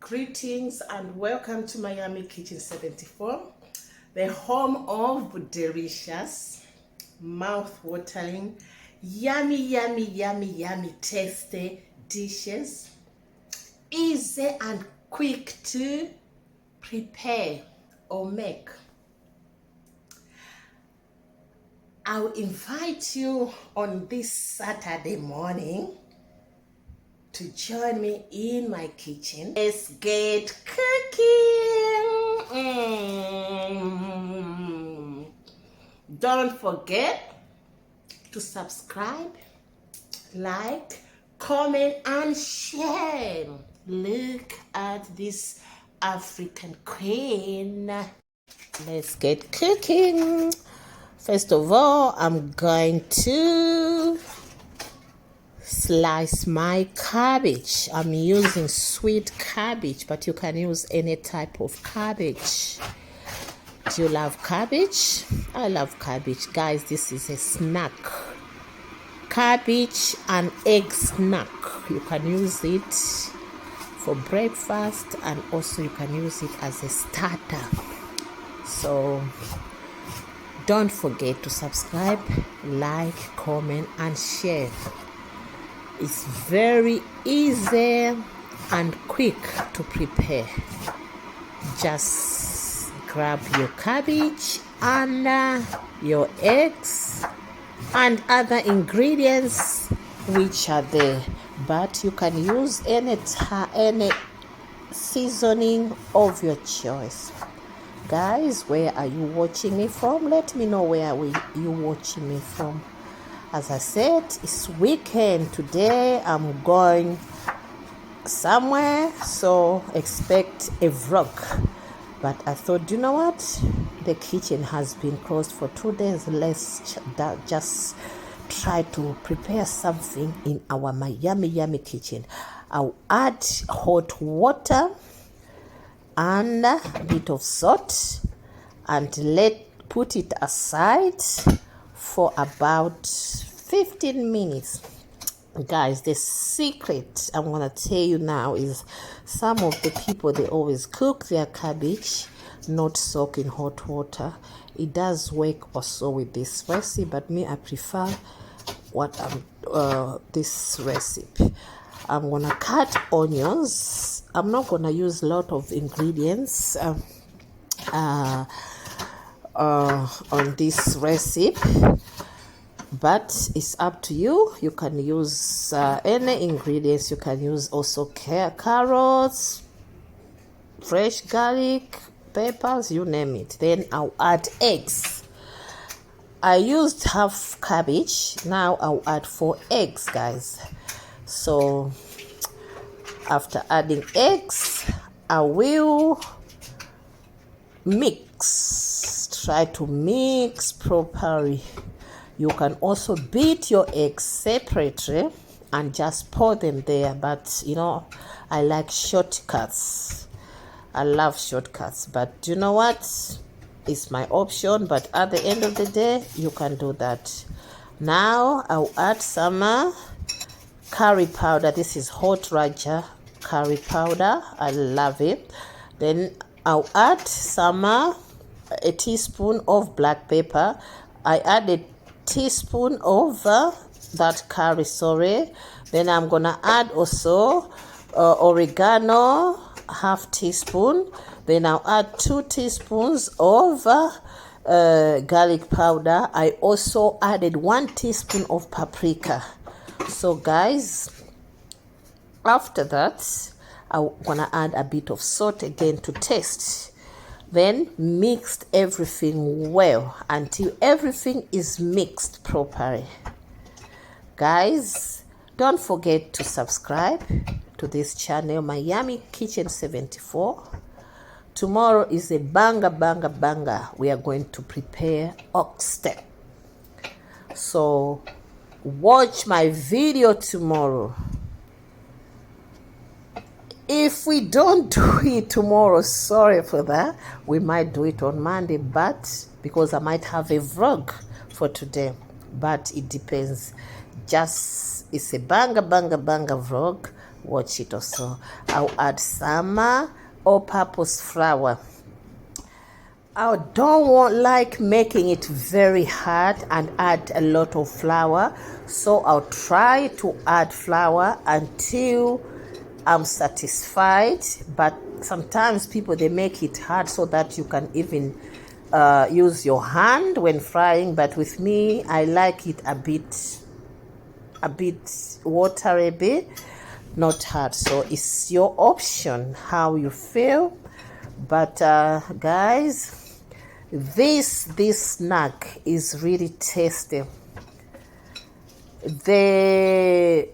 Greetings and welcome to Miami Kitchen 74, the home of delicious, mouth-watering, yummy, tasty dishes, easy and quick to prepare or make. I'll invite you on this Saturday morning to join me in my kitchen. Let's get cooking. Don't forget to subscribe, like, comment, and share. Look at this African queen. Let's get cooking. First of all, I'm going to slice my cabbage. I'm using sweet cabbage, but you can use any type of cabbage. Do you love cabbage? I love cabbage. Guys, this is a snack. Cabbage and egg snack. You can use it for breakfast and also you can use it as a starter. So don't forget to subscribe, like, comment, and share. It's very easy and quick to prepare. Just grab your cabbage and your eggs and other ingredients which are there, but you can use any seasoning of your choice. Guys, where are you watching me from? Let me know where you watching me from. As I said, it's weekend today. I'm going somewhere, so expect a vlog. But I thought, you know what? The kitchen has been closed for 2 days. Let's just try to prepare something in our yummy kitchen. I'll add hot water and a bit of salt and put it aside for about 15 minutes. Guys, the secret I'm gonna tell you now is some of the people, they always cook their cabbage not soak in hot water. It does work also with this recipe, but me, I prefer this recipe. I'm gonna cut onions. I'm not gonna use a lot of ingredients on this recipe, but it's up to you. You can use any ingredients. You can use also carrots, fresh garlic, peppers, you name it. Then I'll add eggs. I used half cabbage. Now I'll add 4 eggs, guys. So after adding eggs, I will try to mix properly. You can also beat your eggs separately and just pour them there, but you know, I like shortcuts. I love shortcuts, but you know what, it's my option, but at the end of the day you can do that. Now I'll add some curry powder. This is hot rajah curry powder. I love it. Then I'll add a teaspoon of black pepper. I add a teaspoon of that curry, Then I'm gonna add also oregano, half teaspoon. Then I'll add 2 teaspoons of garlic powder. I also added 1 teaspoon of paprika. So guys, after that I'm gonna add a bit of salt again to taste. Then mixed everything well until everything is mixed properly. Guys, don't forget to subscribe to this channel, Miami Kitchen 74. Tomorrow is a banger. We are going to prepare oxtail. So watch my video tomorrow. If we don't do it tomorrow, sorry for that. We might do it on Monday, but because I might have a vlog for today, but it depends. Just it's a banger vlog. watch it also. I'll add some all-purpose flour. I don't like making it very hard and add a lot of flour, so I'll try to add flour until I'm satisfied. But sometimes people, they make it hard so that you can even use your hand when frying. But with me, I like it a bit watery, not hard. So it's your option how you feel. But guys, this snack is really tasty. The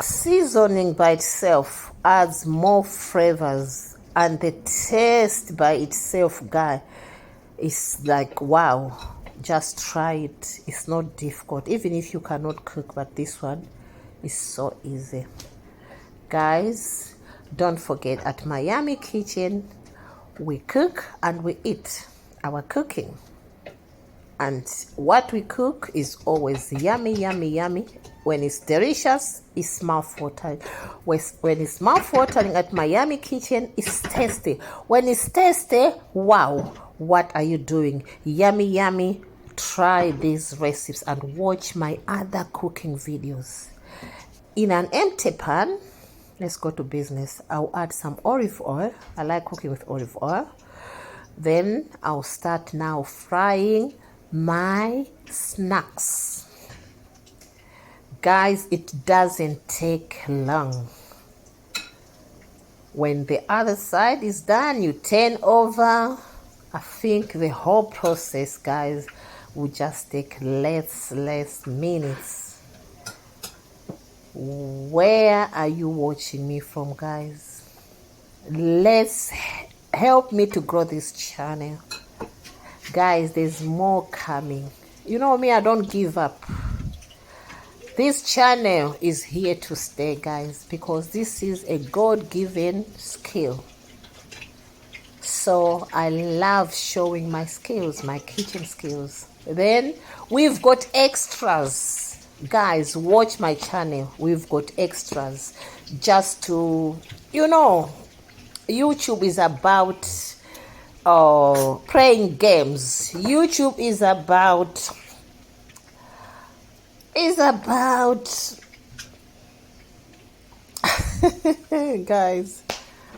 seasoning by itself adds more flavors, and the taste by itself, guy, is like wow. Just try it. It's not difficult, even if you cannot cook, but this one is so easy. Guys, don't forget, at Miami Kitchen we cook and we eat our cooking, and what we cook is always yummy, yummy, yummy. When it's delicious, it's mouth-watering. When it's mouth-watering at Miami Kitchen, it's tasty. When it's tasty, wow, what are you doing? Yummy, yummy. Try these recipes and watch my other cooking videos. In an empty pan, let's go to business. I'll add some olive oil. I like cooking with olive oil. Then I'll start now frying my snacks. Guys, it doesn't take long. When the other side is done, you turn over. I think the whole process, guys, will just take less minutes. Where are you watching me from, guys? Let's help me to grow this channel. Guys, there's more coming. You know me, I don't give up. This channel is here to stay, guys, because this is a God-given skill. So I love showing my skills, my kitchen skills. Then we've got extras. Guys, watch my channel. We've got extras. Just to, you know, YouTube is about playing games. YouTube is about guys,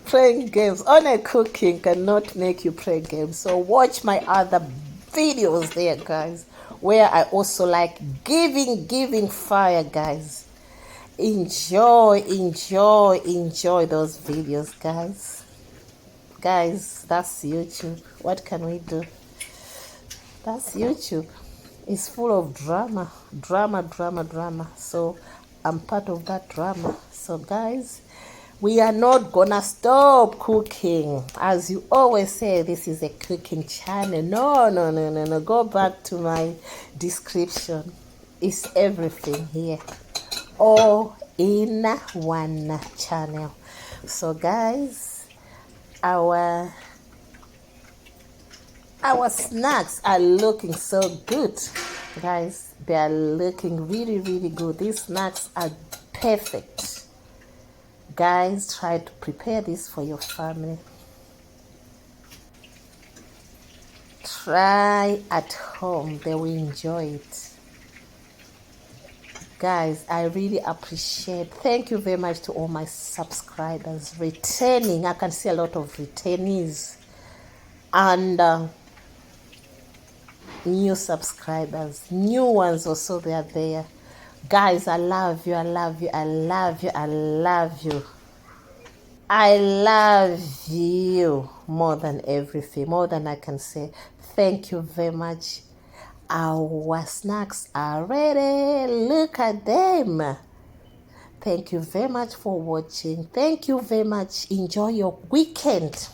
playing games. Only cooking cannot make you play games. So watch my other videos there, guys, where I also like giving fire, guys. Enjoy those videos, guys. Guys, that's YouTube. What can we do? That's YouTube. It's full of drama. So I'm part of that drama. So guys, we are not gonna stop cooking. As you always say, this is a cooking channel. No. Go back to my description. It's everything here, all in one channel. So guys, our snacks are looking so good, guys. They are looking really good. These snacks are perfect. Guys, try to prepare this for your family. Try at home. They will enjoy it. Guys, I really appreciate. Thank you very much to all my subscribers. Returning, I can see a lot of returnees and new subscribers, new ones also. They are there. Guys, I love you. I love you more than everything, more than I can say. Thank you very much. Our snacks are ready. Look at them. Thank you very much for watching. Thank you very much. Enjoy your weekend.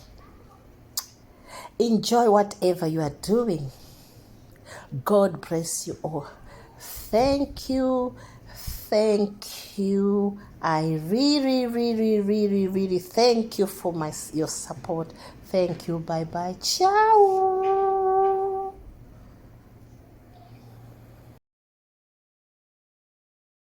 Enjoy whatever you are doing. God bless you all. Thank you. I really thank you for your support. Thank you. Bye. Ciao.